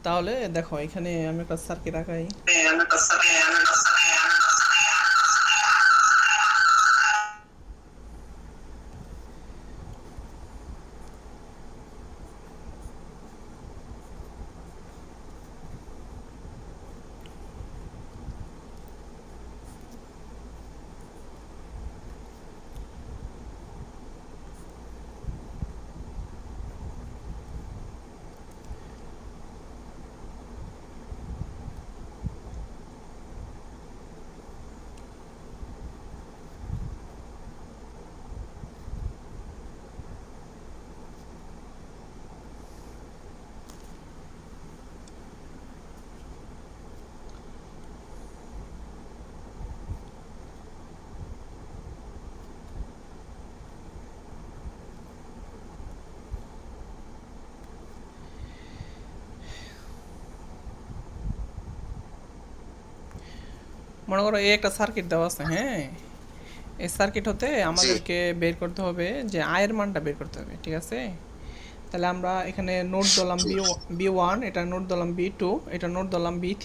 তাহলে দেখো এখানে আমি একটা সার্কিট আঁকাই। মনে করো এই একটা সার্কিট দেওয়া আছে, হ্যাঁ। এই সার্কিট হতে জি আমাদেরকে বের করতে হবে যে আয়ের মানটা বের করতে হবে, ঠিক আছে। তাহলে আমরা এখানে নোট দিলাম জি বি ওয়ান, এটা নোট দিলাম বি টু, এটা নোট দিলাম বি3।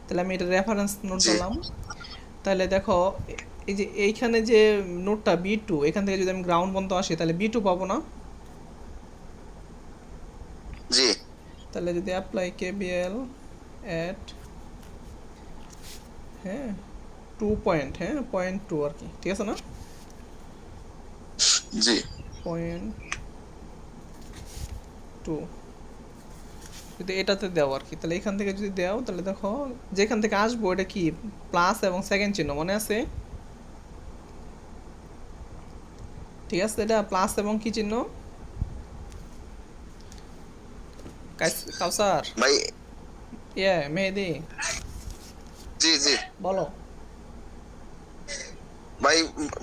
তাহলে আমি এটা রেফারেন্স নোট জি দিলাম। তাহলে দেখো এই যে এইখানে যে নোটটা বি টু, এখান থেকে যদি আমি গ্রাউন্ড পর্যন্ত আসি তাহলে বি টু পাবো না। জি তাহলে যদি অ্যাপ্লাই কেবিএল এট, হ্যাঁ, 2 পয়েন্ট, হ্যাঁ, পয়েন্ট 2 আর কি, ঠিক আছে না? জি পয়েন্ট 2 যদি এটাতে দাও আর কি, তাহলে এখান থেকে যদি দাও তাহলে দেখো যেখান থেকে আসবো এটা কি, প্লাস এবং সেকেন্ড চিহ্ন, মনে আছে? ঠিক আছে, এটা প্লাস এবং কি চিহ্ন? কাউসার, ভাই। মেহেদি, জি জি বলো। ভাই,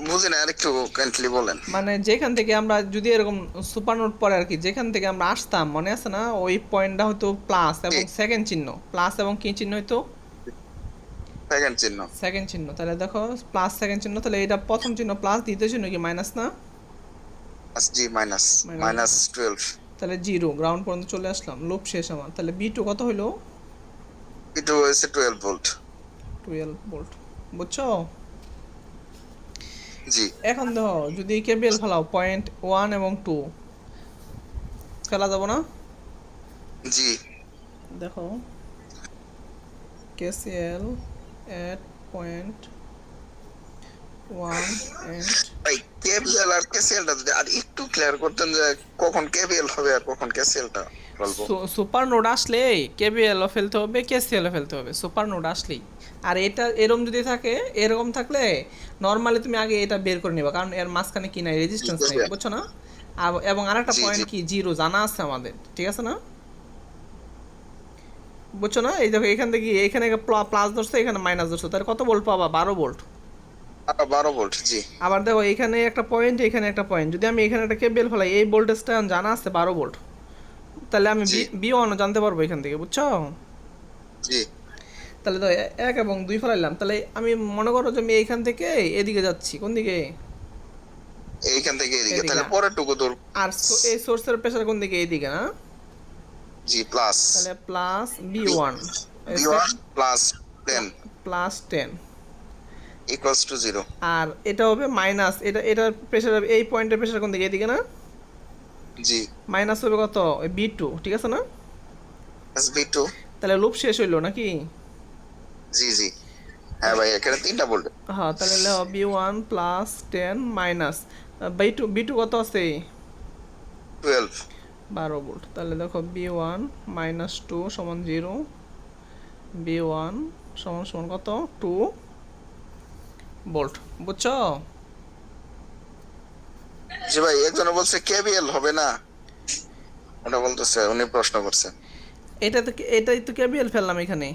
বুঝি না, আরেকটু কাইন্ডলি বলেন। মানে যেখান থেকে আমরা যদি এরকম সুপার নোট পরে আর কি, যেখান থেকে আমরা আসতাম মনে আছে না, ওই পয়েন্টটা হয়তো প্লাস জি, এবং সেকেন্ড চিহ্ন, প্লাস এবং কি চিহ্ন হইতো? সেকেন্ড চিহ্ন। সেকেন্ড চিহ্ন। তাহলে দেখো প্লাস সেকেন্ড চিহ্ন, তাহলে এটা প্রথম চিহ্ন প্লাস, দ্বিতীয় চিহ্ন কি মাইনাস না? জি মাইনাস, মাইনাস। -12। তাহলে জিরো, গ্রাউন্ড পর্যন্ত চলে আসলাম, লুপ শেষ আমার। তাহলে বি টু কত হইলো? এটা হয়েছে 12 ভোল্ট। 12 ভোল্ট। বুঝছো? জি এখন দেখো যদি কেবিএল ফেলাও পয়েন্ট 1 এবং 2, ফেলা যাব না? জি দেখো কেসিএল এট পয়েন্ট 1 ভাই, কেবিএল আর কেসিএলটা যদি আর একটু ক্লিয়ার করতেন যে কখন কেবিএল হবে আর কখন কেসিএলটা বলবো। সুপার নোড আসলেই কেবিএলও ফেলতে হবে, কেসিএলও ফেলতে হবে, সুপার নোড আসলেই। আর এটা এরকম যদি থাকে, এরকম থাকলে নর্মালি তুমি আগে এটা বের করে নিবা, কারণ এর মাঝখানে কি নাই, জি রেজিস্ট্যান্স নাই, কেবিএল। বুঝছো না? এবং আরেকটা জি জি পয়েন্ট কি, জিরো জানা আছে আমাদের, ঠিক আছে না? বুঝছো না? এই দেখো এখান থেকে এখানে প্লাস ধরছে, এখানে মাইনাস ধরছে, তাহলে কত ভোল্ট পাবা? 12 ভোল্ট। 12 ভোল্ট। জি আবার দেখো এখানে একটা পয়েন্ট, এখানে একটা পয়েন্ট, যদি আমি এখানে একটা কেবল ফেলাই, এই ভোল্টেজটা জানা আছে 12 ভোল্ট, তাহলে আমি জি বি ওয়ানও জানতে পারবো এখান থেকে, বুঝছো? জি তাহলে তো 1 এবং 2 ফেলাইলাম, তাহলে আমি মনে করো যে আমি এইখান থেকে এদিকে যাচ্ছি, কোন দিকে? এইখান থেকে এদিকে, এদিকে। তাহলে পরের টুকু দূর। আর এই সোর্সের প্রেসার কোন দিকে? এইদিকে না? জি প্লাস, তাহলে প্লাস বি ওয়ান, বি1 +10 +10। = 0। আর এটা হবে মাইনাস, এটার প্রেসার, এই পয়েন্টের প্রেসার কোন দিকে? এদিকে না? জি মাইনাস হবে কত? বি টু, ঠিক আছে না? বি2। তাহলে লুপ শেষ হইলো নাকি? জি জি হ্যাঁ তাহলে ভাই, এখানে 3টা ভোল্ট। হ্যাঁ, তাহলে B one +10 minus B two কত আছে? 12। 12 ভোল্ট। তাহলে দেখো বি ওয়ান -2 = 0, বি ওয়ান সমান সমান কত? 2 ভোল্ট। বুঝছো? জি ভাই, একজনে বলছে কেবিএল হবে না, ওটা বলতেছে, উনি প্রশ্ন করছেন। এটাই তো কেবিএল ফেললাম এখানে,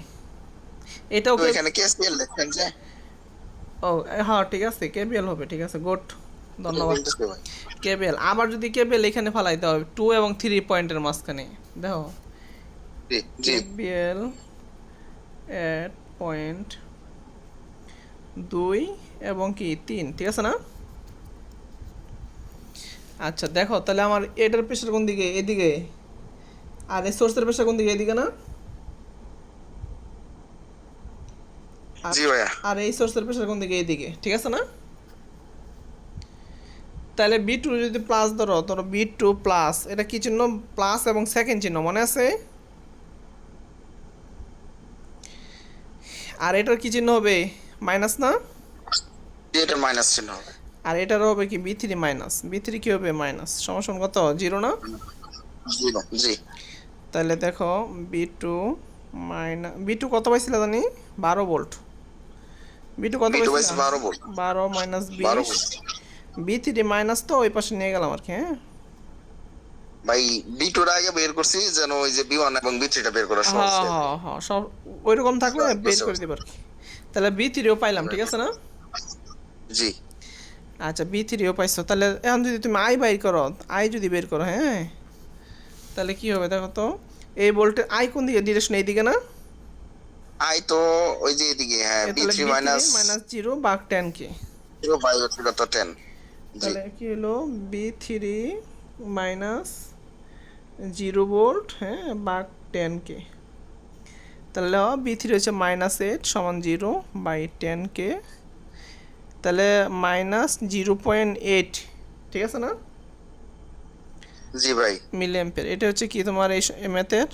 এটাও তো কে। এখানে কেসিএল লিখছেন যে, ও, হ্যাঁ ঠিক আছে, কেবিএল হবে, ঠিক আছে, গুড, এটা ধন্যবাদ। বলতেছে ভাই। কেবিএল, আবার যদি কেবিএল এখানে ফেলাইতে হবে 2 এবং 3 পয়েন্টের মাঝখানে, দেখো জি জি কেবিএল এট পয়েন্ট 2 এবং 3, ঠিক আছে না? আচ্ছা দেখো তাহলে আমার এটার প্রেসার কোন দিকে? এদিকে। আর এই সোর্সের প্রেশার কোন দিকে, এদিকে না? আর জি ভাইয়া। আর এই সোর্সের প্রেশার কোন দিকে, এইদিকে, ঠিক আছে না? তাহলে বি টু যদি প্লাস ধরো, বি টু প্লাস, এটা কি চিহ্ন? প্লাস এবং সেকেন্ড চিহ্ন, মনে আছে? আর এটার কি চিহ্ন হবে? মাইনাস না? এটা মাইনাস চিহ্ন হবে। আর এটারও হবে কি? B three minus, B three কি হবে? মাইনাস। সমান কত? জিরো না? জি জি। তাহলে দেখো, B two minus, B two কত পাইছিল জানি? 12 ভোল্ট। বি টু কত বি টু পাইছিল? বাইস 12 volt. 12 minus 12 20। Volt. B three minus তো ওই পাশে নিয়ে গেলাম আর কি, হ্যাঁ। ভাই বি টুর আগে বের করছি যেন ওই যে বি ওয়ান এবং বি থ্রিটা বের করা সহজ হ্যাঁ হয়ে যায়। হ্যাঁ হ্যাঁ, সব ওইরকম থাকলে বের বুঝতে করে পারছি। দিব আর কি। তাহলে বি থ্রিও পাইলাম, ঠিক আছে না? জি। আচ্ছা, বি থ্রিও পাইছো। তাহলে এখন যদি তুমি আই বাইর করো, আই যদি বের করো, হ্যাঁ, তাহলে কি হবে দেখো তো। এই ভোল্টেজ আই কোন দিকে? ডিরেকশন এইদিকে না? আই তো ওই যে এদিকে, হ্যাঁ, বি তাহলে three B three minus minus zero বাঘ 10 কে। জিরো বাই হচ্ছে কত 10। জি। তাহলে কি হলো? বি থ্রি মাইনাস 0 ভোল্ট, হ্যাঁ, বাঘ 10 কে। তাহলে বি থ্রি হচ্ছে -8 সমান 0/10 কে। তাহলে -0.8, ঠিক আছে না? জি ভাই। Milliampere. এটা হচ্ছে কি তোমার এই ম্যাথের,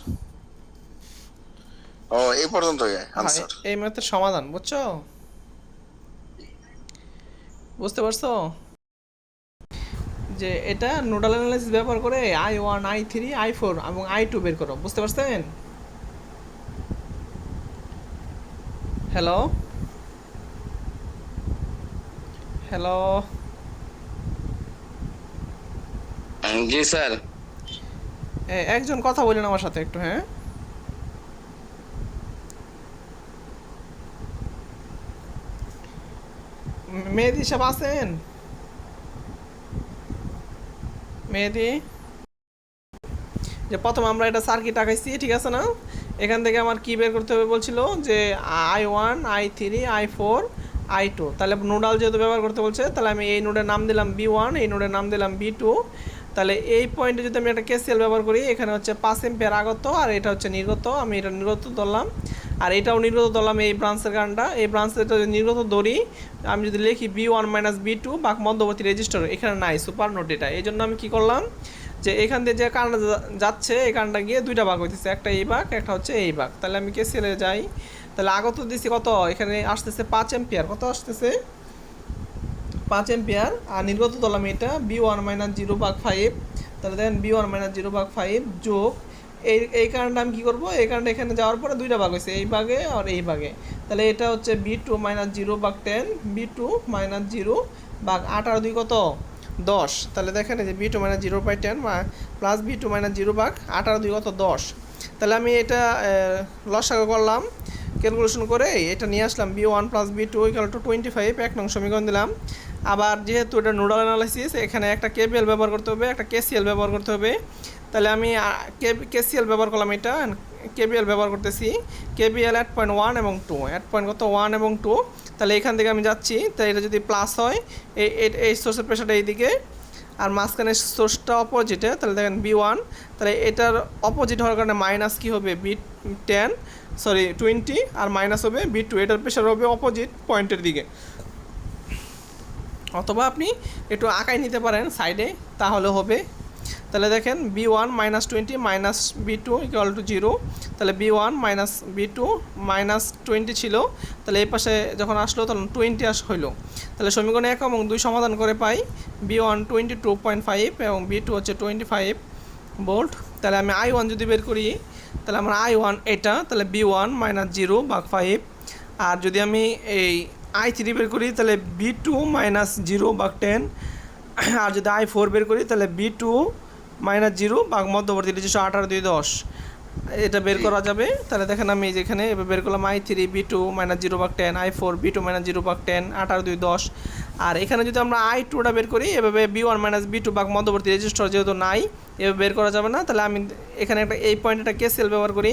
ও এই পর্যন্তই হ্যাঁ, আনসার। এই ম্যাথের সমাধান, বুঝছো? বুঝতে পারছো যে এটা নোডাল অ্যানালাইসিস ব্যবহার করে I1, I3, I4 এবং I2 বের করো, বুঝতে পারছেন? হ্যালো, হ্যালো, জি স্যার। একজন কথা বলেন আমার সাথে একটু, হ্যাঁ। মেহেদি সাহেব আছেন? মেহেদি, যে প্রথম আমরা এটা সার্কিট আঁকাইছি, ঠিক আছে না? এখান থেকে আমার কি বের করতে হবে বলছিল? যে I1, I3, I4, I2। তাহলে নোডাল যেহেতু ব্যবহার করতে বলছে, তাহলে আমি এই নোডের নাম দিলাম B1, এই নোডের নাম দিলাম B2। তাহলে এই পয়েন্টে যদি আমি একটা কেসিএল ব্যবহার করি, এখানে হচ্ছে 5 এম্পিয়ার আগত আর এটা হচ্ছে নির্গত, আমি এটা নির্গত ধরলাম। আর এটাও নির্গত ধরলাম, এই ব্রাঞ্চের কারণটা, এই ব্রাঞ্চের নির্গত ধরি। আমি যদি লিখি B1 মাইনাস B2 বা মধ্যবর্তী রেজিস্টার, এখানে নাই সুপার নোট এটা। এই জন্য আমি কি করলাম, যে এখান দিয়ে যে কারেন্টটা যাচ্ছে, এই কারেন্টটা গিয়ে দুইটা ভাগ হইতেছে, একটা এই ভাগ, একটা হচ্ছে এই ভাগ। তাহলে আমি কেসিএলে যাই, তাহলে আগত দিছি কত? এখানে আসতেছে 5 এম্পিয়ার। কত আসতেছে? 5 এম্পিয়ার। আর নির্গত ধরলাম এটা B1 মাইনাস 0/5। তাহলে দেখেন B1 মাইনাস 0/5 যোগ এই কারেন্টটা আমি কী করবো? এই কারেন্টটা এখানে যাওয়ার পরে দুইটা ভাগ হয়েছে, এই ভাগে আর এই ভাগে। তাহলে এটা হচ্ছে B2 মাইনাস 0/10, B2 মাইনাস 0/8 আর 2 কত? 10। তাহলে দেখেন এই যে B2 minus 0/10 plus B2 minus 0/8 আর 2 কত? 10। তাহলে আমি এটা লসাগু করলাম, ক্যালকুলেশন করে এটা নিয়ে আসলাম। B1 plus B2 equal to 25, 1 নং সমীকরণ দিলাম। আবার যেহেতু এটা নোডাল অ্যানালাইসিস, এখানে একটা কেবিএল ব্যবহার করতে হবে, একটা কেসিএল ব্যবহার করতে হবে। তাহলে আমি কেসিএল ব্যবহার করলাম, এটা কেবিএল ব্যবহার করতেছি। কেবিএল 8.1 এবং 2, 8.1 এবং 2। তাহলে এখান থেকে আমি যাচ্ছি, তাই এটা যদি প্লাস হয়, এই সোর্সের প্রেশারটা এইদিকে, আর মাঝখানে সোর্সটা অপোজিটে, তাহলে দেখেন B1। তাহলে এটার অপোজিট হওয়ার কারণে মাইনাস কী হবে? B10, সরি 20, আর মাইনাস হবে B2। এটার প্রেশার হবে অপোজিট পয়েন্টের দিকে। অথবা আপনি একটু আঁকাই নিতে পারেন সাইডে, তাহলে হবে। তাহলে দেখেন B1 minus 20 minus B2 equal to 0। তাহলে B1 মাইনাস B2 মাইনাস 20 ছিল, তাহলে এই পাশে যখন আসলো তখন 20 হইলো। তাহলে সমীকরণ 1 এবং 2 সমাধান করে পাই B1 22.5 এবং B2 হচ্ছে 25 ভোল্ট। তাহলে আমি I1 যদি বের করি, তাহলে আমার I1 এটা, তাহলে B1 মাইনাস 0/5। আর যদি আমি এই I3 বের করি, তাহলে B2 মাইনাস 0/10। আর যদি I4 বের করি, তাহলে B2 মাইনাস 0 ভাগ মধ্যবর্তী রেজিস্টার 8 আর 2 10। এটা বের করা যাবে। তাহলে দেখেন আমি যেখানে এবার বের করলাম I3 B2 minus 0/10, I4 B2 minus 0/10, 8 আর 2 10। আর এখানে যদি আমরা I2টা বের করি, এভাবে B1 মাইনাস B2 ভাগ মধ্যবর্তী রেজিস্টার যেহেতু নাই, এভাবে বের করা যাবে না। তাহলে আমি এখানে একটা এই পয়েন্টটা কেসিএল ব্যবহার করি।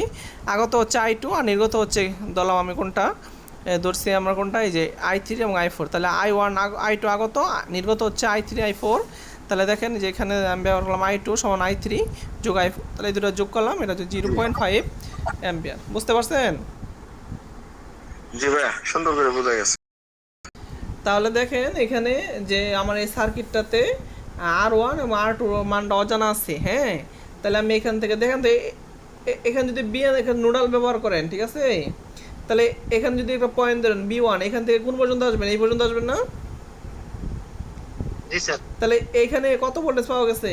আগত হচ্ছে I2 আর নির্গত হচ্ছে, ধরলাম আমি কোনটা ধরছি আমরা, কোনটা? এই যে I3 এবং I4। তাহলে I1 I2 আগত, নির্গত হচ্ছে I3 I4। তাহলে দেখেন যে এখানে আমি ব্যবহার করলাম i2 সমান i3 যোগ i4, তাহলে এই দুটো যোগ করলাম, এটা হচ্ছে 0.5 অ্যাম্পিয়ার। বুঝতে পারছেন? জি ভাইয়া, সুন্দর করে বোঝা গেছে। তাহলে দেখেন এখানে যে আমার এই সার্কিটটাতে R1 এবং R2 মানটা অজানা আছে, হ্যাঁ। তাহলে আমি এখান থেকে দেখেন তো এখানে যদি এখানে নোডাল ব্যবহার করেন, ঠিক আছে, তাহলে এখানে যদি একটা পয়েন্ট ধরেন B1, এখান থেকে কোন পর্যন্ত আসবেন? এই পর্যন্ত আসবেন না? জি স্যার। তাহলে এইখানে কত ভোল্টেজ পাওয়া গেছে?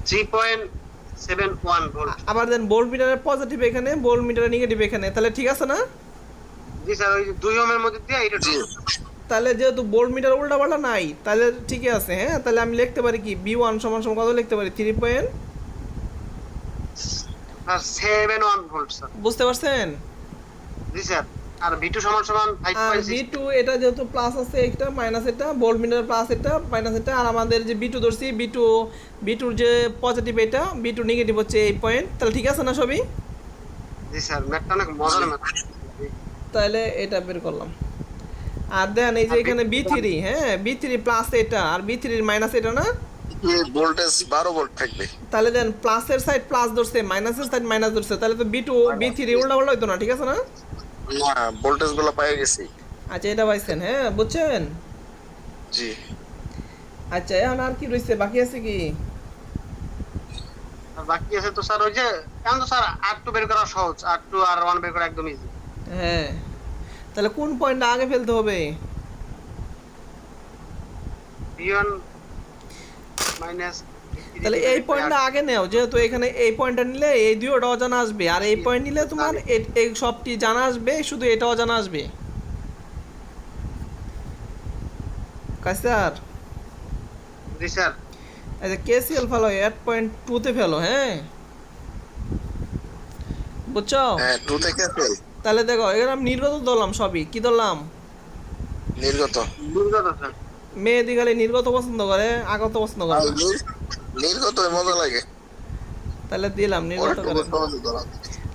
3.71 ভোল্ট। আবার দেন ভোল্ট মিটারের পজিটিভ এখানে, ভোল্ট মিটারের নেগেটিভ এখানে, তাহলে ঠিক আছে না? জি স্যার, ওই 2 ওহমের মধ্যে দিয়ে এটা জি তাহলে যেহেতু ভোল্ট মিটার উল্টাপাল্টা নাই, তাহলে ঠিকই আছে, হ্যাঁ। তাহলে আমি লিখতে পারি কি B1 সমান সমান কত লিখতে পারি? 71 ভোল্ট স্যার। বুঝতে পারছেন? জি স্যার। আর V2 সমান সমান আর 5.6। B2 এটা যেহেতু প্লাস আছে, এটা মাইনাস, এটা ভোল্ট মিটার প্লাস, এটা মাইনাস, এটা। আর আমাদের যে B2 ধরছি, B2 যে পজিটিভ, এটা B2 নেগেটিভ হচ্ছে এই পয়েন্ট। তাহলে ঠিক আছে না সবই? জি স্যার, ম্যাথটা অনেক মজার ম্যাথ। তাহলে এটা বের করলাম। আর দেন এই যে আর এখানে B3, হ্যাঁ, B3 প্লাস এটা আর B3 মাইনাস এটা না? ভোল্টেজ 12 ভোল্ট থাকবে। তাহলে দেন প্লাসের সাইড প্লাস ধরছে, মাইনাসের সাইড মাইনাস ধরছে, তাহলে তো B2 B3 উল্টা পাল্টা হইতো না, ঠিক আছে না? না, ভোল্টেজ গুলো পেয়ে গেছি। আচ্ছা, এটা পাইছেন, হ্যাঁ, বুঝছেন? জি আচ্ছা, এখন আর কি রইছে, বাকি আছে কি? আর বাকি আছে তো স্যার ওই যে, এখন তো স্যার R2 বের করা সহজ, R2 আর 1 বের করা একদম ইজি। হ্যাঁ, তাহলে কোন পয়েন্টটা আগে ফেলতে হবে? V1 minus. তাহলে এই পয়েন্টটা আগে নেও, যেহেতু এখানে এই পয়েন্টটা নিলে এই দুইটা অজানা আসবে, আর এই পয়েন্ট নিলে তোমার এই সবটি জানা আসবে, শুধু এটা অজানা আসবে। কাইসার, জি স্যার। আচ্ছা, KCL ফেলো, 8.2 তে ফেলো, হ্যাঁ, বুঝছো? হ্যাঁ, 2 থেকে ফেল। তাহলে দেখো এখানে আমি নির্গত ধরলাম, সবই কি ধরলাম? নির্গত। নির্গত স্যার। মেয়েদি খালি নির্গত পছন্দ করে, আগত পছন্দ করে না। নির্গত মজা লাগে। তাহলে দিলাম নির্গত করে। সহজে ধরা।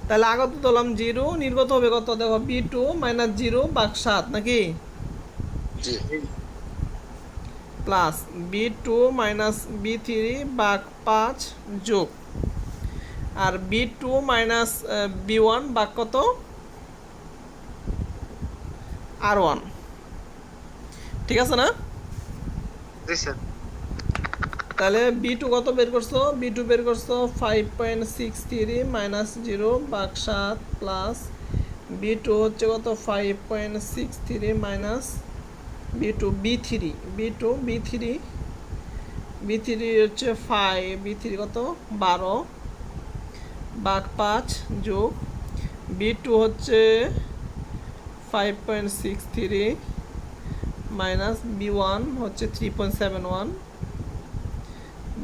তাহলে আগত ধরলাম 0, নির্গত হবে কত? দেখো B2 মাইনাস 0 ভাগ 7 নাকি, G plus B2 minus B3 ভাগ 5 যোগ, আর B2 মাইনাস B1 ভাগ কত? R1, ঠিক আছে না? জি স্যার। তাহলে B2 কত বের করছো? B2 বের করছো 5.63 মাইনাস 0 ভাগ 7 প্লাস B2 হচ্ছে কত? 5.63 মাইনাস B2 B3 হচ্ছে 5, B3 কত? 12 ভাগ 5 যোগ B2 হচ্ছে 5.63 মাইনাস B1 হচ্ছে 3.71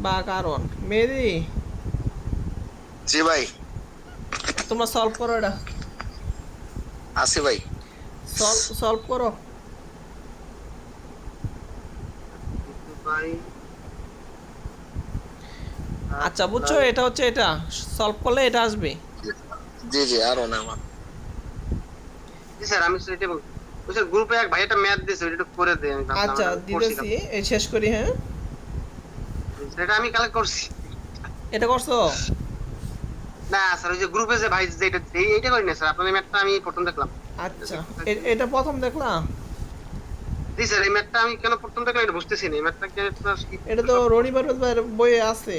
ভাগ R1। মেহেদি, জি ভাই, তোমরা সলভ করো, এটা আসি ভাই। সলভ করো। ভাই আচ্ছা, বুঝছো, এটা হচ্ছে, এটা সলভ করলে এটা আসবে। জি জি, আরো না আমার। জি স্যার, আমি সেটা বলছি। ওই স্যার গ্রুপে এক ভাই একটা ম্যাথ দিয়েছে, ওটা একটু করে দেন। আমি ভাবলাম আচ্ছা, আমি করছি দিতেছি, এই শেষ করি, হ্যাঁ। সেটা আমি কালেক্ট করছি। এটা করছো? না স্যার, ওই যে গ্রুপে যে ভাই যেটা এইটা করি না স্যার, আপনার ম্যাথটা আমি প্রথম দেখলাম। আচ্ছা, এটা প্রথম দেখলাম। জি স্যার, এই ম্যাথটা আমি কেন প্রথম দেখলাম এটা বুঝতেছি না। এই ম্যাথটা কি এটা তো রনিবার বইয়ে আছে।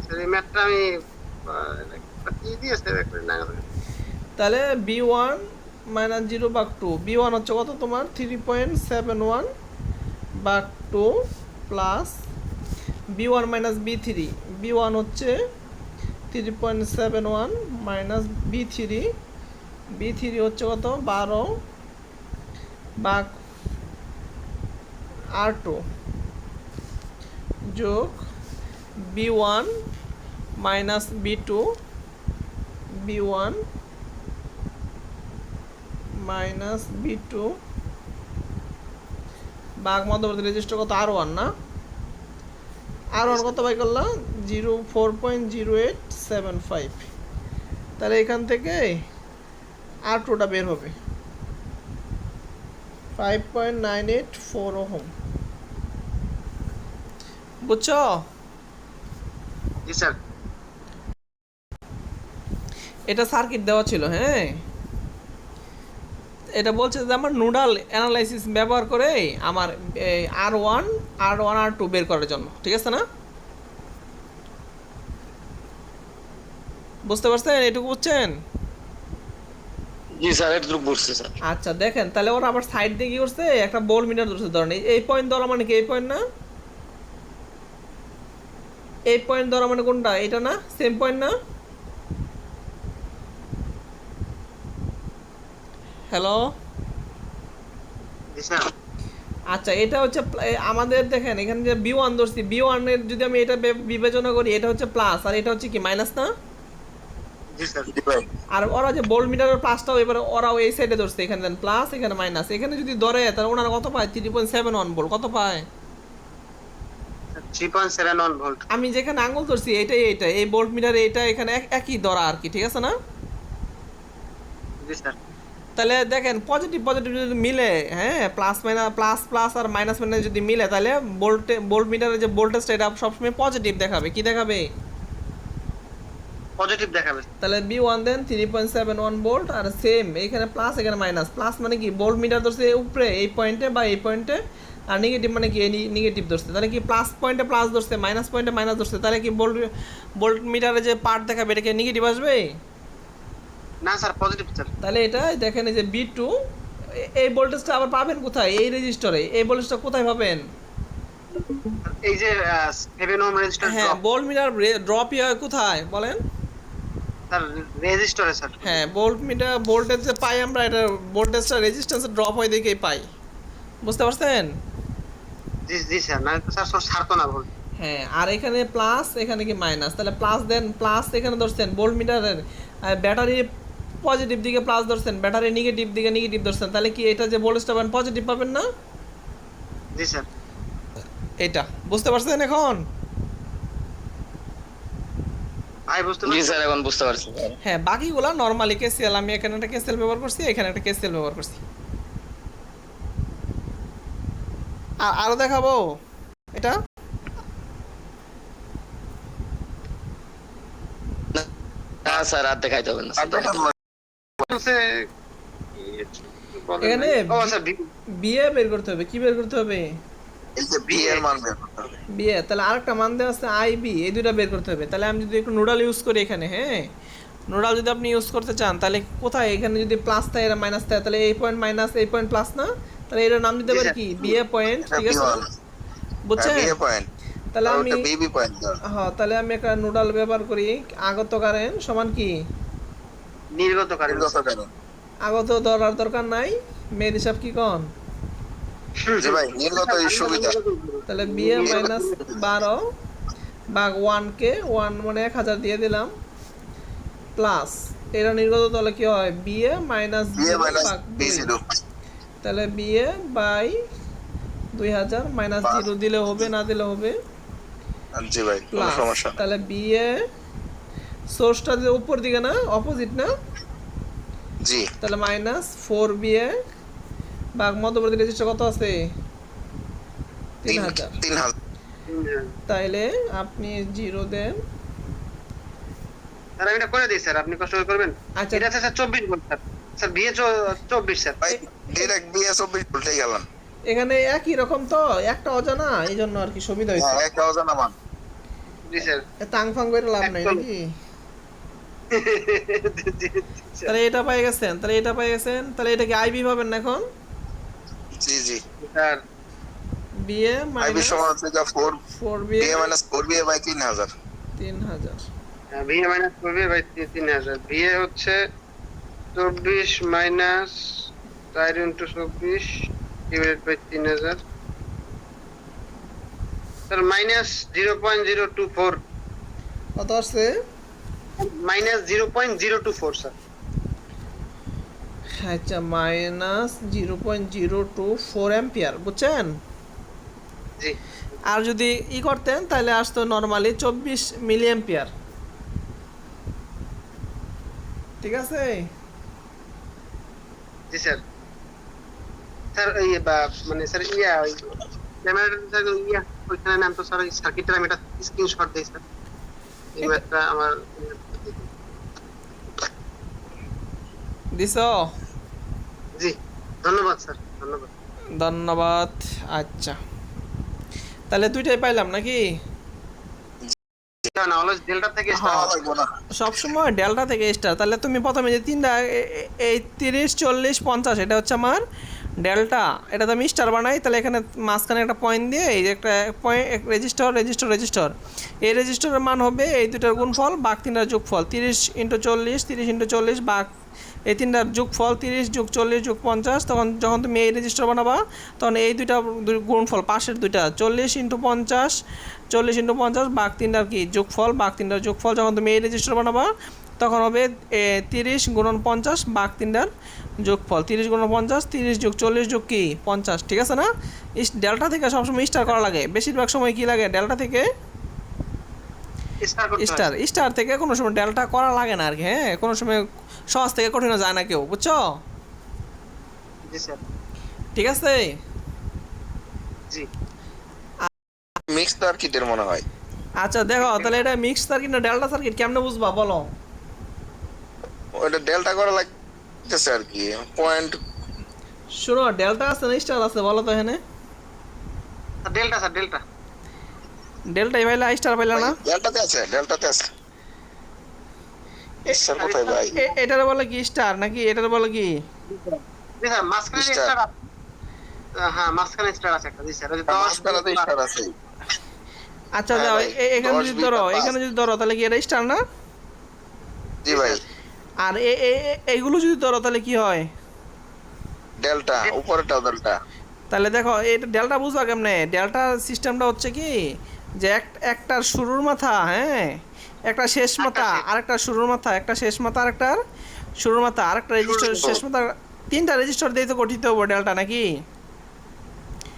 স্যার এই ম্যাথটা আমি কি দিয়েছে না। তাহলে B1 মাইনাস 0 ভাগ 2, B1 হচ্ছে কত তোমার? 3.71 ভাগ 2 প্লাস B1 মাইনাস B1 হচ্ছে 3.71 মাইনাস B3 হচ্ছে কত? 12 ভাগ R2 যোগ B1 minus B1 minus B2 ভাগ মধ্যবর্তী রেজিস্টার কত? R1 না? R1 কত বাই করলাম? 4.0875। তাহলে এখান থেকে R2টা বের হবে 5.984 ওহম। বুঝছো? জি স্যার। এটা সার্কিট দেওয়া ছিল, হ্যাঁ। এটা বলছে যে আমার নোডাল অ্যানালাইসিস ব্যবহার করে আমার আর ওয়ান আর টু বের করার জন্য, ঠিক আছে না? বুঝতে পারছেন? এটুকু বুঝছেন? জি স্যার, এটুকু বুঝছি স্যার। আচ্ছা দেখেন, তাহলে ওরা আবার সাইড দিয়ে কি করছে, একটা বল মিটার ধরছে। ধরেন এই পয়েন্ট ধরা মানে কি, এই পয়েন্ট না? এই পয়েন্ট ধরা মানে কোনটা, এটা না? সেম পয়েন্ট না? হ্যালো। জি স্যার। আচ্ছা এটা হচ্ছে আমাদের দেখেন এখানে যে বি ওয়ান ধরছি, বি ওয়ানের যদি আমি এটা বিবেচনা করি, এটা হচ্ছে প্লাস আর এটা হচ্ছে কি মাইনাস না? জি স্যার। জি ভাই। আর ওরা যে বোল্ড মিটারের প্লাসটাও এবার ওরাও এই সাইডে ধরছে, এখানে দেন প্লাস এখানে মাইনাস, এখানে যদি ধরে তাহলে ওনারা কত পায়? 3.71 ভোল্ট কত পায়? 3.71 ভোল্ট। আমি যেখানে আঙুল ধরছি এইটাই, এইটা এই বোল্ট মিটার এইটা এখানে একই ধরা আর কি, ঠিক আছে না? জি স্যার। তাহলে দেখেন পজিটিভ পজিটিভ যদি মিলে, হ্যাঁ, প্লাস মাইনাস প্লাস প্লাস আর মাইনাস মাইনাস যদি মিলে, তাহলে বোল্ট মিটারের যে ভোল্টেজটা এটা সবসময় পজিটিভ দেখাবে। কি দেখাবে? পজিটিভ দেখাবে। তাহলে বি ওয়ান দেন 3.71 ভোল্ট, আর সেম এখানে প্লাস এখানে মাইনাস। প্লাস মানে কি ভোল্ট মিটার ধরছে উপরে এই পয়েন্টে বা এই পয়েন্টে, আর নেগেটিভ মানে কি নেগেটিভ ধরছে। তাহলে কি প্লাস পয়েন্টে প্লাস ধরছে, মাইনাস পয়েন্টে মাইনাস ধরছে, তাহলে কি ভোল্ট মিটারে যে পার্ট দেখাবে এটা কি নেগেটিভ আসবে? না স্যার, পজিটিভ স্যার। তাহলে এটা দেখেন এই যে বি টু, এই ভোল্টেজটা আবার পাবেন কোথায়? এই রেজিস্টরে। এই ভোল্টেজটা কোথায় পাবেন? এই যে 7 ওহম রেজিস্টর হ্যাঁ, ড্রপ। ভোল্ট মিটার ড্রপ হয় কোথায় বলেন? স্যার রেজিস্টরে স্যার। হ্যাঁ, ভোল্ট মিটার ভোল্টেজ যে পাই আমরা, এটা ভোল্টেজটা রেজিস্ট্যান্সে ড্রপ হয় দেখেই পাই। বুঝতে পারছেন? জি জি স্যার, না তো স্যার ছাড়তো না ভোল্ট। হ্যাঁ, আর এখানে প্লাস এখানে কি মাইনাস, তাহলে প্লাস দেন প্লাস এখানে ধরছেন ভোল্ট মিটারের, ব্যাটারি পজিটিভ দিকে প্লাস ধরছেন, ব্যাটারি নেগেটিভ দিকে নেগেটিভ ধরছেন, তাহলে কি এটা যে ভোল্টেজটা পাবেন পজিটিভ পাবেন না? জি স্যার। এটা বুঝতে পারছেন এখন? ভাই বুঝতে জি পারছি। স্যার, এখন বুঝতে পারছি। হ্যাঁ, বাকিগুলা নর্মালি কেসিএল, আমি এখানে একটা কেসিএল ব্যবহার করছি, এখানে একটা কেসিএল ব্যবহার করছি। আর আরো দেখাবো এটা। না স্যার, আর দেখাইতে হবে না আর স্যার। বেটার বলছে বলেন এখানে নাই। ও স্যার বিয়ে বের করতে হবে। কি বের করতে হবে? এই যে বি এর মান বের করতে হবে। বিয়ে। তাহলে আরেকটা মান দেওয়া আছে আই বি, এই দুইটা বের করতে হবে। তাহলে আমি যদি একটু নোডাল ইউজ করি এখানে, হ্যাঁ, নোডাল যদি আপনি ইউজ করতে চান, তাহলে কোথায় এখানে যদি প্লাস থাকে এটা মাইনাস থাকে, তাহলে এই পয়েন্ট মাইনাস এই পয়েন্ট প্লাস না? তাহলে এটার নাম দিতে পারি কি বিএ পয়েন্ট, এটা ঠিক বি আছে ওয়ান, না? বুঝছেন? বি এ পয়েন্ট, তাহলে আর আমি ওটা বিবি পয়েন্ট। হ্যাঁ, তাহলে আমি একটা নোডাল ব্যবহার করি। আগত কারেন্ট সমান কি? নির্গত কারেন্ট। নির্গত কারেন্ট। আগত ধরার দরকার নাই, মেয়ের হিসাব কি কন? জি ভাই, নির্গত এই সুবিধা। তাহলে বিএ মাইনাস 12 ভাগ 1K, 1 মানে 1000 দিয়ে দিলাম, প্লাস এটা নির্গত, তাহলে কি হয় BA minus B A 0 minus ভাগ বি 2। জিরো। তাহলে বিএ বাই 2000 মাইনাস 0 দিলে হবে, না দিলে হবে জি ভাই, কোনো প্লাস। সমস্যা না। তাহলে বিএ সোর্সটা যে উপর দিকে না, অপোজিট না? জি, তাহলে মাইনাস 4 বিএ ভাগ মধ্যবর্তী রেজিস্টার কত আছে? 3000। 3000। তাইলে আপনি 0 দেন। স্যার আমি এটা করে দিই স্যার, আপনি কষ্ট করে করবেন। আচ্ছা। এটা আছে sir 24 volt sir. Sir BA 24 sir. ভাই ডিরেক্ট বি এ 24 ভোল্টে গেলাম। এখানে একই রকম তো, একটা অজানা, এই জন্য আর কি সুবিধা হয়েছে। হ্যাঁ, একটা অজানা মান। জি স্যার। তাং ফাং করে লাভ নাই একদম। নাকি? জি, জি, স্যার। তাহলে এটা পাই গেছেন, তাহলে এটা পাই গেছেন, তাহলে এটা কি আইবি পাবেন না এখন? জি জি। স্যার বিএ আইবি মাইনাস সমান হচ্ছে যা 4 4 B BA A minus 4 B A by 3000। 3000। BA minus করবে বাই 3000। বিএ হচ্ছে 24 minus 4 into 24 divided by 3000। Sir minus 0.024। কত আসছে? Minus 0.024 sir. আচ্ছা, মাইনাস 0.024 অ্যাম্পিয়ার, বুঝছেন? জি আর যদি ই করতেন তাহলে আসতো নর্মালি 24 মিলি অ্যাম্পিয়ার, ঠিক আছে? জি স্যার। স্যার এই মানে স্যার ক্যামেরাটা স্যার ওইখানে নাম তো স্যার এই সার্কিটটা আমি একটা স্ক্রিনশট দিই স্যার এই ম্যাথটা আমার দিছো? জি ধন্যবাদ স্যার ধন্যবাদ ধন্যবাদ। আচ্ছা, তাহলে দুইটাই পাইলাম নাকি? না অলওয়েজ ডেল্টা থেকে হ্যাঁ। আমার লাগবো না। সবসময় ডেল্টা থেকে স্টার। তাহলে তুমি প্রথমে যে তিনটা এই 30 40 50 এটা হচ্ছে আমার ডেল্টা, এটা তো আমি স্টার বানাই। তাহলে এখানে মাঝখানে একটা পয়েন্ট দিয়ে এই যে একটা পয়েন্ট রেজিস্টার রেজিস্টার রেজিস্টার, এই রেজিস্টারের মান হবে এই দুটার গুণফল বাঘ তিনটার যোগফল 30 × 40 30 × 40 বাঘ এই তিনটার যোগফল 30 + 40 + 50। তখন যখন তুমি এই রেজিস্টার বানাবা তখন এই দুইটা গুণফল পাশের দুইটা 40 × 50 40 × 50 বাঘ তিনটার কি যোগফল, বাঘ তিনটার যোগফল যখন তুমি এই রেজিস্টার বানাবা তখন হবে 30 × 50 বাঘ তিনটার যোগফল 30 × 50 30 + 40 + কি 50। ঠিক আছে না? ডেল্টা থেকে সবসময় স্টার করা লাগে, বেশিরভাগ সময় কি লাগে ডেল্টা থেকে স্টার করতে স্টার, হয় স্টার থেকে কোনো সময় ডেল্টা করা লাগে না আর কি। হ্যাঁ, কোনো সময় সহজ থেকে কঠিনও যায় না কেউ, বুঝছো? জি স্যার ঠিক আছে। জি মিক্স সার্কিটের মনে হয়। আচ্ছা দেখো তাহলে এটা মিক্স সার্কিট না ডেল্টা সার্কিট কেমনে বুঝবা বলো? ওটা ডেল্টা করা লাগতেছে আর কি, পয়েন্ট। শোনো, ডেল্টা আছে না স্টার আছে বলো তো এখানে? ডেল্টা স্যার ডেল্টা ডেল্টাই পাইলা, স্টার পাইলা না? ডেল্টাতে আছে, ডেল্টাতে আছে। স্যার কোথায় ভাই? এটার বলে কি স্টার নাকি এটার বলে কি? জি স্যার মাঝখানে Star. স্টার আছে হ্যাঁ মাঝখানে স্টার আছে একটা জি স্যার ওই যে 10 মাঝখানে স্টার আছে। আচ্ছা হ্যাঁ দাও, ভাই, এখানে 10 যদি 20 ধরো, 5 এখানে যদি ধরো তাহলে কি এটা স্টার না? জি ভাই, আর এইগুলো যদি ধরো তাহলে কি হয়? ডেল্টা উপরেটাও ডেল্টা। তাহলে দেখো এটা ডেল্টা বুঝবা কেমনে? ডেল্টা সিস্টেমটা হচ্ছে কি যে একটার শুরুর মাথা, হ্যাঁ, একটা শেষ মাথা, আরেকটা শুরুর মাথা, একটা শেষ মাথা, আরেকটার শুরুর মাথা, আরেকটা রেজিস্টার শেষ মাথা, তিনটা রেজিস্টার দিয়ে তো গঠিত হবো ডেল্টা নাকি?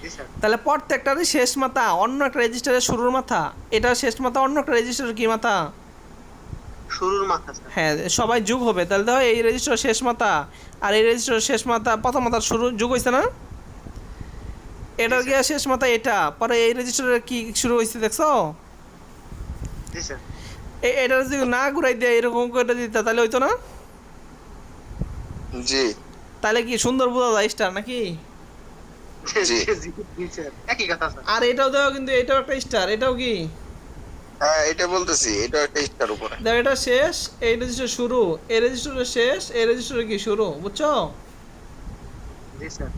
জি স্যার তাহলে প্রত্যেকটারই শেষ মাথা অন্য একটা রেজিস্টারের শুরুর মাথা, এটা শেষ মাথা অন্য একটা রেজিস্টারের কি মাথা? শুরুর মাথা স্যার হ্যাঁ, সবাই যোগ হবে। তাহলে দেখো এই রেজিস্টার শেষ মাথা আর এই রেজিস্টার শেষ মাথা প্রথম মাথার শুরু যোগ হয়েছে না? এটার গিয়া শেষ মাথা এটা, পরে এই রেজিস্টারের কি শুরু হয়েছে দেখছো? জি স্যার এটা যদি না ঘুরাই দিয়ে এরকম করে দিতে তাহলে হইতো না? জি তাহলে কি সুন্দর বোঝা যায় স্টার নাকি? জি। জি স্যার একই কথা স্যার আর এটাও দেখো কিন্তু এটাও একটা স্টার, এটাও কি হ্যাঁ এটা বলতেছি, এটা একটা স্টার উপরে। দেখো এটা শেষ, এই রেজিস্টার শুরু, এই রেজিস্টারের শেষ, এই রেজিস্টারের কি শুরু, বুঝছো? জি স্যার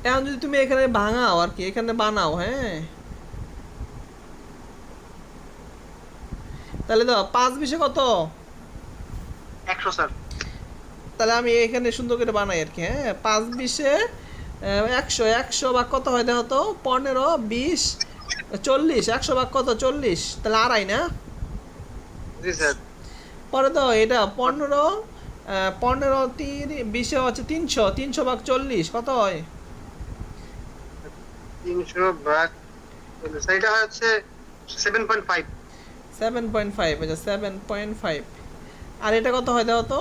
এখন যদি তুমি এখানে ভাঙাও আর কি, এখানে বানাও, হ্যাঁ, তাহলে দাও 5 20 কত? 100 স্যার তাহলে আমি এখানে সুন্দর করে বানাই আর কি, হ্যাঁ, 5 20 100 100 ভাগ কত হয় দেখো তো? 15 20 40, 100 ভাগ কত? 40, তাহলে আড়াই না? জি স্যার পরে তো এটা 15 15 20 হচ্ছে 300, 300 ভাগ 40 কত হয়? 300 ভাগ স্যার এটা হচ্ছে 7.5 7.5, আচ্ছা 7.5। আর এটা কত হয় দেখো তো?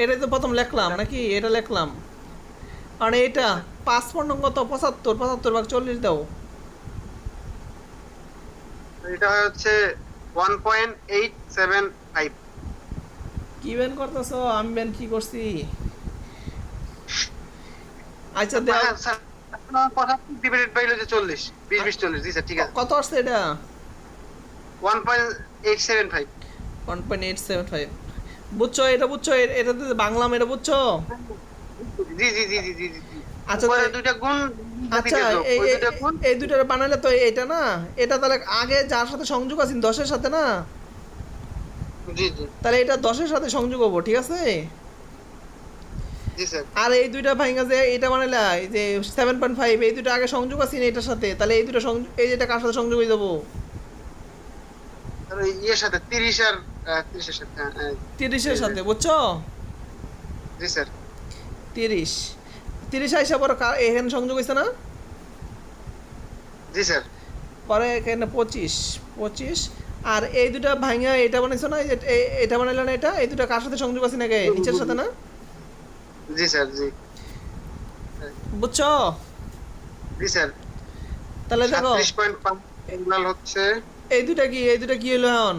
এটা তো প্রথম লিখলাম নাকি, এটা লিখলাম। আর এটা 5 পূর্ণাঙ্গ কত? 75, 75 ভাগ 40 দাও। এটা হচ্ছে 1.875 কি বেন করতেছো? আমি বেন কি করছি? আচ্ছা দাও, স্যার আপনার কথা ডিভাইডেড বাই হচ্ছে 40 20 20 40 জি স্যার ঠিক আছে কত আসছে এটা? 1.875 1.875। বুঝছো এটা? বুঝছো এটা তো বাংলা, এটা বুঝছো? জি জি জি জি জি জি আচ্ছা উপরে দুইটা গুণ আচ্ছা, ওই দুইটা গুণ এই দুইটার বানালে তো এটা না, এটা তাহলে আগে যার সাথে সংযোগ আছে 10-এর সাথে না, জি জি তাহলে এটা 10-এর সাথে সংযোগ হবো, ঠিক আছে? জি স্যার আর এই দুইটা ভাঙা যে এটা বানাইলা এই যে 7.5, এই দুটো আগে সংযোগ আছে না এটার সাথে, তাহলে এই দুটো সংযোগ, এই যেটা কার সাথে সংযোগ হয়ে যাবো? আর ওই ইয়ের সাথে 30 আর 30 এর সাথে 30-এর সাথে, বুঝছো? জি স্যার 30 আইসা পরে এখানে সংযোগ হয়েছে না? জি স্যার পরে এখানে 25, আর এই দুটা ভাঙা এটা বানাইছো না, এই যে এটা বানাইলো না, এটা এই দুটা কার সাথে সংযোগ আছে নাকি? নিচের সাথে না? জি স্যার জি বুঝছো? জি স্যার তাহলে দেখো 37.5 এগুলো হচ্ছে এই দুটা কি হলো এখন?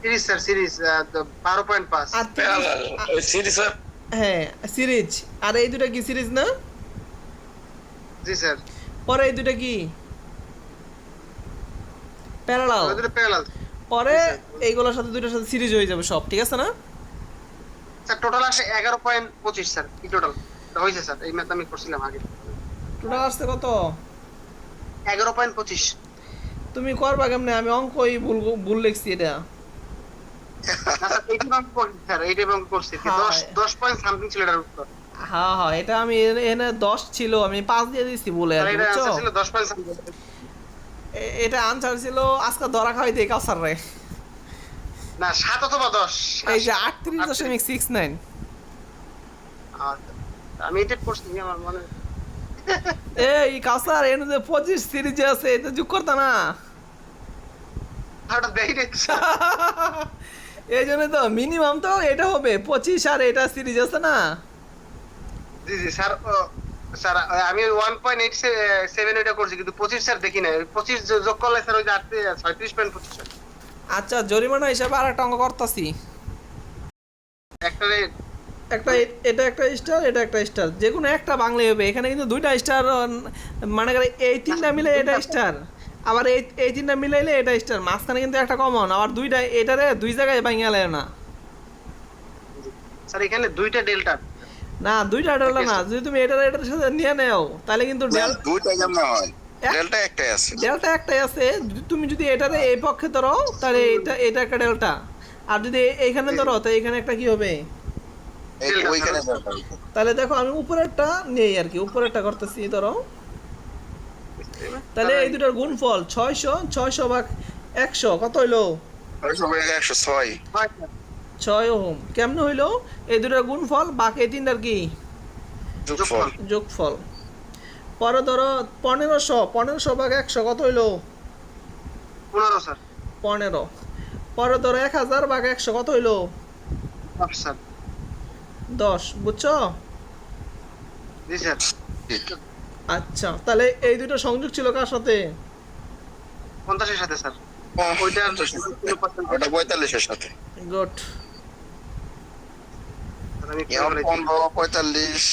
Series sir, series 12.5। Are parallel series sir. হ্যাঁ সিরিজ। আর এই দুটা কি সিরিজ না? জি স্যার, পরে এই দুটা কি প্যারালাল। ওদের প্যারালাল। পরে জি, স্যার। এইগুলোর সাথে দুইটার সাথে সিরিজ হয়ে যাবে সব, ঠিক আছে না? স্যার টোটাল আসে 11.25 স্যার, কি টোটাল হয়েছে স্যার? এই ম্যাথ আমি করছিলাম আগে। টোটাল আসছে কত? 11.25। তুমি করবা কেমনে? আমি অঙ্কই ভুল লিখছি এটা। না স্যার, এইটা আমি করছি স্যার, এইটা আমি করছি। হ্যাঁ। 10 পয়েন্ট সামথিং ছিল এটার উত্তর। হ্যাঁ হ্যাঁ, এটা আমি এখানে 10 ছিল, আমি 5 দিয়ে দিছি বলে আর স্যার কি, এটা বুঝছো? আনসার ছিল 10 পয়েন্ট সামথিং। এটা আনসার ছিল আজকে ধরা খাওয়াইতে কাউসার রে। না 7 অথবা 10। এই যে 38.69। আচ্ছা, আমি এটা করছি আমার মনে। এই কাউসার এর মধ্যে 25 সিরিজে আছে, এটা যোগ করতা না। ওটা দেখি রে স্যার। এই জন্য তো মিনিমাম তো এটা হবে 25, আর এটা সিরিজ আছে না। জি জি স্যার, স্যার আমি 1.87 এটা করছি, কিন্তু 25 স্যার দেখি না। 25 যোগ করলে স্যার ওই যে 36.25 হয়। আচ্ছা, জরিমানা হিসাবে আর একটা অঙ্ক করতেছি। একটা এটা একটা স্টার, এটা একটা স্টার, যে কোনো একটা বাংলা হবে। এখানে কিন্তু দুইটা স্টার, মানে করে এই তিনটা মিলে এটা স্টার, আবার এই তিনটা মিলাইলে এটা স্টার, মাঝখানে কিন্তু একটা কমন, আবার দুইটা এটারে দুই জায়গায় ভাঙিয়ে না। স্যার এখানে দুইটা ডেল্টা। না দুইটা ডেল্টা না, যদি তুমি এটার সাথে নিয়ে নেও তাহলে কিন্তু দুইটা কেমন হয়? ডেল্টা একটাই আছে। ডেল্টা একটাই আছে। তুমি যদি এটারে এই পক্ষে ধরো তাহলে এটা একটা ডেল্টা, আর যদি এইখানে ধরো তাহলে এখানে একটা কি হবে? ওইখানে তাহলে দেখো আমি উপরেরটা নেই আর কি, উপরেরটা করতেছি ধরো। তাহলে এই দুটার গুণফল 600 ভাগ 100 কত হইলো? 106। 6 ওহম। কেমনে হইলো? এই দুটার গুণফল বাকি এই তিনটার কি যোগফল। যোগফল। পরে ধরো 1500 ভাগ 100 কত হইলো? 15 স্যার। 15। পরে ধরো 1000 ভাগ 100 কত হইলো? 10 স্যার। 10, বুঝছো? জি স্যার। আচ্ছা, তাহলে এই দুটো সংযোগ ছিল কার সাথে? 50 এর সাথে স্যার। ওইটা 45 এর সাথে। গুড। আমি 15, 45,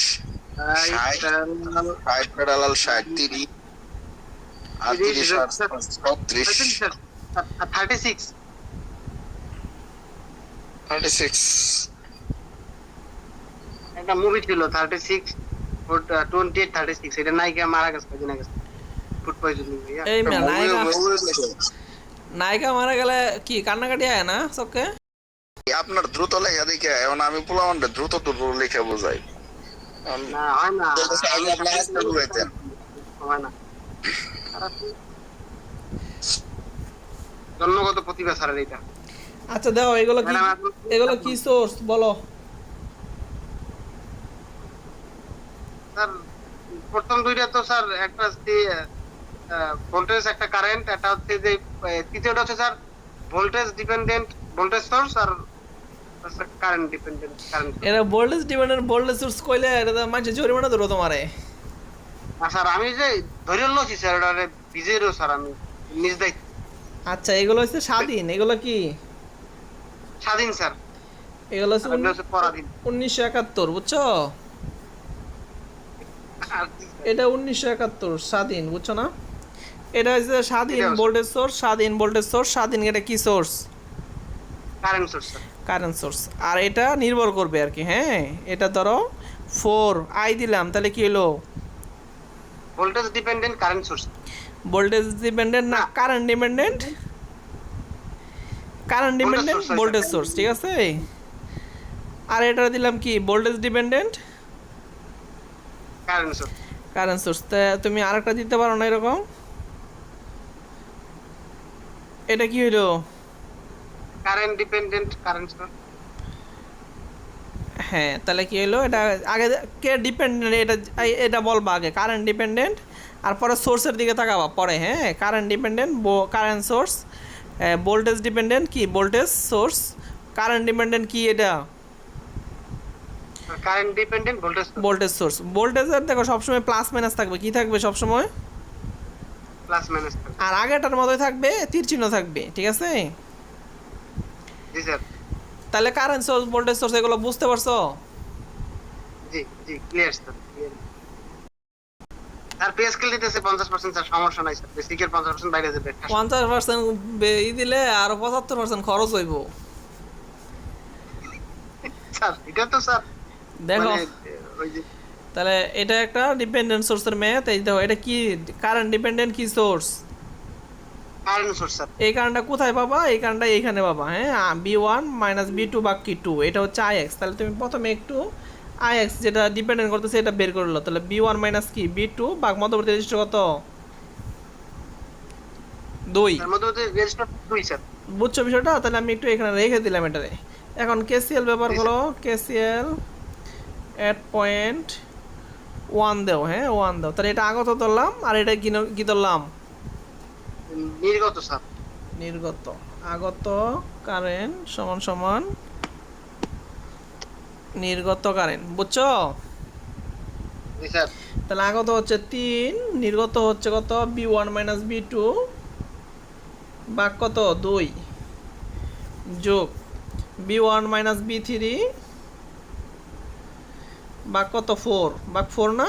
60, 60 প্যারালাল 60, 30 আর 30 আর 36। 36। 36। একটা মুভি ছিল 36 28 36, এটা নায়িকা মারা গেছে কদিন আগে, ফুড পয়জনিং হইয়া। এই মেয়ে নায়িকা মারা গেলে কি কান্নাকাটি আয় না চোখে? আপনার দ্রুত লেখা দেখে এখন আমি পোলাওয়ানটা দ্রুত লেখা বোঝাই। না হয় না, আগে আপনার হাতটা বুঝাইতেন। হয় না। জন্মগত প্রতিভা স্যারের এটা। আচ্ছা দাও, এগুলো কি সোর্স বলো? স্যার প্রথম দুইটা তো স্যার একটা ভোল্টেজ একটা কারেন্ট, এটা হচ্ছে যে তৃতীয়টা হচ্ছে sir voltage dependent voltage source, আর কারেন্ট ডিপেন্ডেন্ট কারেন্ট। এটা ভোল্টেজ ডিপেন্ডেন্ট ভোল্টেজ সোর্স কইলে এটা তো মানুষ জরিমানা ধরো তোমারে। স্যার আমি যে ধরে লছি স্যার এটা ভিজেরও স্যার, আমি নিজ দায়িত্ব। আচ্ছা, এগুলো হচ্ছে স্বাধীন, এগুলো কি স্বাধীন স্যার, এগুলো হচ্ছে আর এগুলো হচ্ছে পরাধীন। 1971, বুঝছো? এটা 1971 স্বাধীন, বুঝছো না? এটা হচ্ছে স্বাধীন ভোল্টেজ সোর্স, স্বাধীন ভোল্টেজ সোর্স, স্বাধীন। এটা কি সোর্স? Current source sir. Current source. আর এটা নির্ভর করবে আর কি। হ্যাঁ, এটা ধরো 4 আই দিলাম, তাহলে কি হলো? Voltage dependent current source. Voltage dependent না, current dependent. Current dependent voltage source, ঠিক আছে? আর এটা দিলাম কি voltage dependent current source. Current source. তা তুমি আরেকটা দিতে পারো না এরকম? এটা কি হলো? Current dependent current source. হ্যাঁ, তাহলে কি হলো? এটা আগে কে ডিপেন্ডেন্ট এটা এটা বলবা আগে, কারেন্ট ডিপেন্ডেন্ট, আর পরে সোর্সের দিকে তাকাবা পরে। হ্যাঁ, current dependent current source, voltage dependent কি ভোল্টেজ সোর্স, কারেন্ট ডিপেন্ডেন্ট কি এটা current dependent voltage voltage source. ভোল্টেজের দেখো সবসময় প্লাস মাইনাস থাকবে, কি থাকবে সবসময়? প্লাস মাইনাস থাকবে। আর আগেটার মতোই থাকবে, তীর চিহ্ন থাকবে, ঠিক আছে? জি স্যার। তাহলে কারেন্ট সোর্স, ভোল্টেজ সোর্স এগুলো বুঝতে পারছো? জি জি ক্লিয়ার স্যার, ক্লিয়ার। আর পে স্কেল দিতেছে 50% স্যার, সমস্যা নাই স্যার, বেসিকের 50% বাইরে যাবে। 50% ই দিলে আরো 75% খরচ হইব। স্যার এটা তো স্যার দেখো, মানে ওই যে তাহলে এটা একটা ডিপেন্ডেন্ট সোর্সের ম্যাথ। এই দেখো, এটা কি কারেন্ট ডিপেন্ডেন্ট কি সোর্স? Current source sir. এই কারেন্টটা কোথায় পাবা? এই কারেন্টটা এইখানে পাবা, হ্যাঁ, B1 মাইনাস B2 বাকি 2, এটা হচ্ছে IX। তাহলে তুমি প্রথমে একটু IX যেটা ডিপেন্ডেন্ট করতেছে এটা বের করে লো। তাহলে B1 মাইনাস কি B2 বাক মধ্যবর্তী রেজিস্টার কত? 2। তার মধ্যে রেজিস্টার 2 স্যার। বুঝছো বিষয়টা? তাহলে আমি একটু এখানে রেখে দিলাম এটারে। এখন KCL ব্যবহার করো। KCL এট পয়েন্ট 1 দাও, হ্যাঁ 1 দাও। তাহলে এটা আগত ধরলাম, আর এটা কি ধরলাম? নির্গত স্যার। নির্গত। আগত কারেন্ট সমান সমান নির্গত কারেন্ট, বুঝছো? জি স্যার। তাহলে আগত হচ্ছে 3, নির্গত হচ্ছে কত? B1 মাইনাস B2 বাক কত? 2 যোগ B1 মাইনাস B3 বাক কত? 4, বাক 4 না?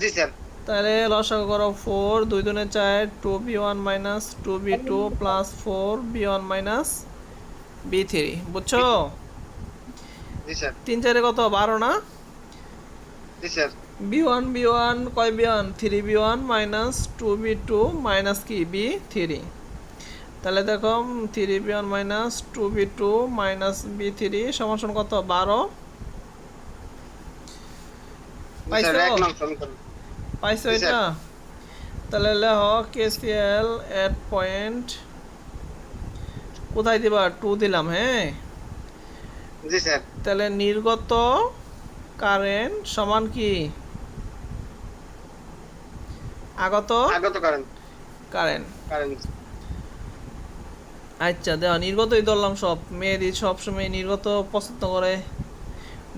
জি স্যার। তাহলে লসাগু করো 4, 2 দুনে 4, 2B1 minus 2B2 plus 4B1 minus B3, বুঝছো? জি স্যার। 3 4 কত? 12 না? জি স্যার। B1 কয় B1? 3B1 minus 2B2 minus কি B3। তাহলে দেখো 3B1 minus 2B2 minus B3 সমান সমান কত? 12। পাইছো? স্যার এক নং সমীকরণ। পাইছো জি, এটা? তাহলে লেখ KCL এট পয়েন্ট কোথায় দিবা? 2 দিলাম, হ্যাঁ। জি স্যার। তাহলে নির্গত কারেন্ট সমান কি? আগত আগত কারেন্ট। কারেন্ট। কারেন্ট। আচ্ছা দেখো, নির্গতই ধরলাম সব। মেয়েদের সবসময় নির্গত পছন্দ করে।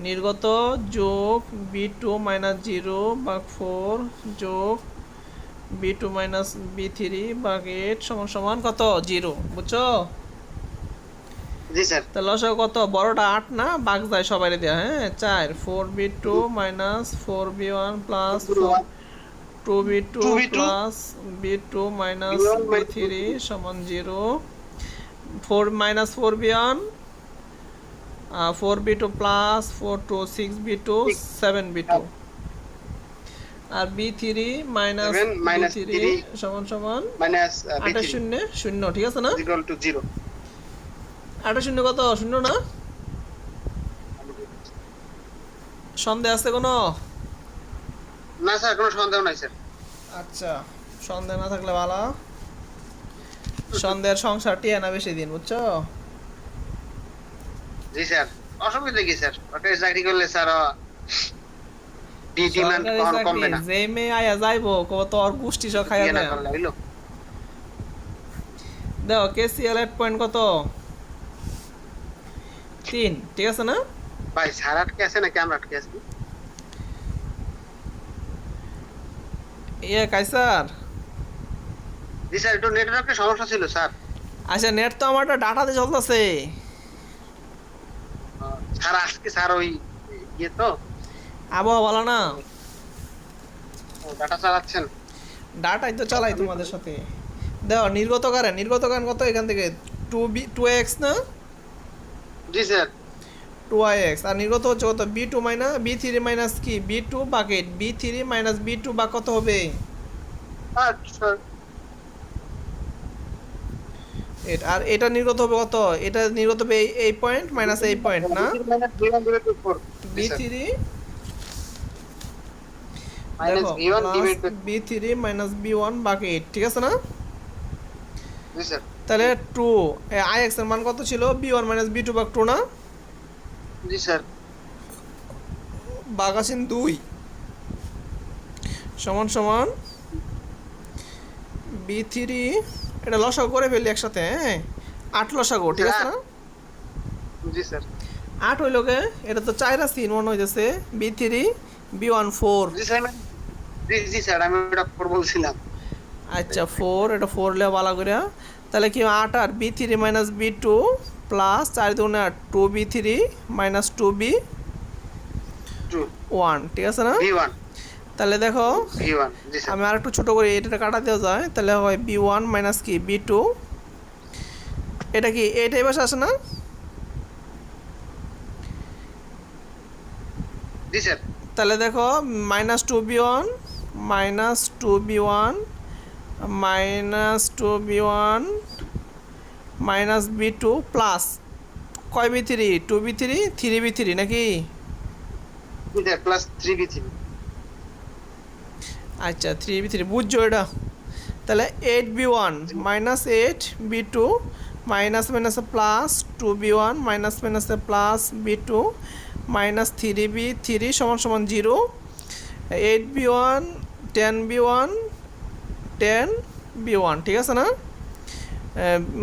নির্গত যোগ B2 মাইনাস 0 বাক 4 যোগ B2 মাইনাস B3 বাক 8 সমান সমান কত? 0, বুঝছো? জি স্যার। তাহলে লসাগু কত? বড়টা 8 না? বাক যায় সবাই দেয়া, হ্যাঁ 4, 4B2 minus 4B1 plus 2B2 plus B2 minus B3 সমান 0, 4 minus 4B1 4B2 plus 4 2 6B2 7B2 আর B3 মাইনাস 7 minus B3 3 সমান সমান মাইনাস 8 শূন্য 0, ঠিক আছে না? Equal to 0। 8 শূন্য কত? 0 না? সন্দেহ আছে কোনো? না স্যার, কোনো সন্দেহ নাই স্যার। আচ্ছা, সন্দেহ না থাকলে ভালো। সন্দেহের সংসার টিয়া না বেশি দিন, বুঝছো? জি স্যার। অসুবিধা কি স্যার? ওটা চাকরি করলে স্যার ডিমান্ড সরকারি কমবে চাকরি না। যে মেয়ে আয়া যাইবো কত আর গোষ্ঠী সব খাইয়া বিয়ে না দেয়। করলে হইলো। দেখো KCL এট পয়েন্ট কত? 3, ঠিক আছে না? ভাই স্যার আটকে আছে নাকি আমরা আটকে আছি? কাইসার। জি স্যার, একটু নেটওয়ার্কের সমস্যা ছিল স্যার। আচ্ছা, নেট তো আমারটা ডাটাতে চলতেছে। স্যার আজকে স্যার ওই ইয়ে তো আবহাওয়া ভালো না? ডাটা চালাচ্ছেন। ডাটাই তো চালাই তোমাদের সাথে। দেখো নির্গত কারেন্ট কত এখান থেকে? 2x না? জি স্যার। 2ix। আর নির্গত হচ্ছে কত? B2 মাইনাস B3 মাইনাস কি B2 bucket B3 minus B2 বা কত হবে? আচ্ছা আর এটা নির্গত হবে কত? এটা নির্গত হবে এই পয়েন্ট মাইনাস এই পয়েন্ট না? B3 দেখো B3 মাইনাস B1 বাকি 8, ঠিক আছে না? জি স্যার। তাহলে 2 IX এর মান কত ছিল? B1 মাইনাস B2 ভাগ 2 না? জি স্যার। ভাগ আছেন 2 সমান সমান B3, এটা লসাগু করে ফেলি একসাথে, হ্যাঁ 8 লসাগু, ঠিক আছে না? জি স্যার। 8 হইলো কে? এটা তো 4 আছে, মনে হইতেছে। B3 B1 4, জি স্যার। জি জি স্যার, আমি ওটা 4 বলছিলাম। আচ্ছা 4, এটা 4 লে ভালো করে। তাহলে কি 8 আর b3 মাইনাস b2 প্লাস 4 দুগুণে 8 2b3 মাইনাস 2b1, ঠিক আছে না? V1 তাহলে দেখো V1 জি স্যার আমি আর একটু ছোট করি, এটা কাটা দেওয়া যায়, তাহলে হয় b1 মাইনাস কি b2, এটা কি এইটাই বসে আসে না? জি স্যার তাহলে দেখো minus 2b1 minus 2b1 minus 2b1 minus b2 plus কয় b3 2b3 3b3 নাকি? জি স্যার প্লাস 3v3 আচ্ছা 3b3 বুঝছো এটা? তাহলে 8b1 মাইনাস 8b2 মাইনাস মাইনাসে প্লাস 2b1 মাইনাস মাইনাসে প্লাস b2 মাইনাস 3b3 সমান সমান 0, 8b1 10b1 10b1, ঠিক আছে না?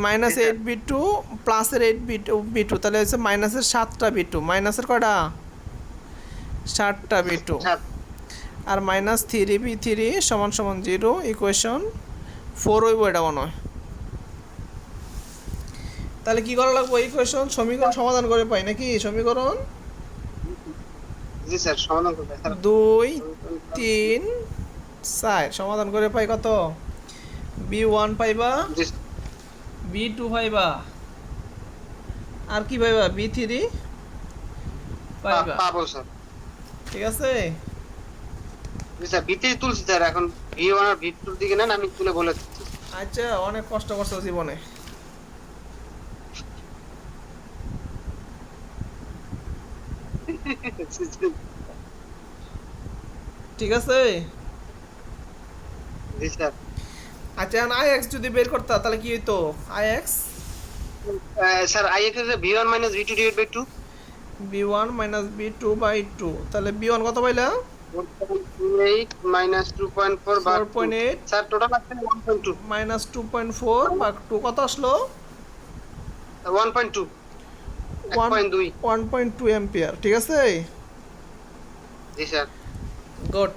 মাইনাস 8b2 প্লাসের 8b2, তাহলে হচ্ছে মাইনাসের 7টা b2, মাইনাসের কয়টা 7টা b2 স্যার আর মাইনাস 3b3 সমান সমান 0, ইকুয়েশন 4 হইব এটা মনে হয়। তাহলে কি করা লাগবে? ইকুয়েশন সমীকরণ সমাধান করে পাই নাকি? সমীকরণ জি স্যার সমাধান করবে স্যার 2 3 4 সমাধান করে পাই কত? b1 পাইবা, জি b2 পাইবা, আর কি পাইবা b3 পাইবা, পাবো স্যার ঠিক আছে? জি স্যার V3 তুলছি স্যার, এখন V1 আর V2 এর দিকে নেন, আমি তুলে বলে দিচ্ছি আচ্ছা অনেক কষ্ট করছো জীবনে, ঠিক আছে? জি স্যার আচ্ছা আইএক্স যদি বের করতা তাহলে কি হইতো? আইএক্স স্যার IX এর V1 minus V2 divided by 2 b1 minus b2 by 2, তাহলে b1 কত পাইলা? 4.8 minus 2.4 ভাগ 2 4.8 স্যার টোটাল আসছে 1.2 মাইনাস 2.4 ভাগ 2 কত আসলো? 1.2 1.2 1.2 অ্যাম্পিয়ার, ঠিক আছে? জি স্যার গুড।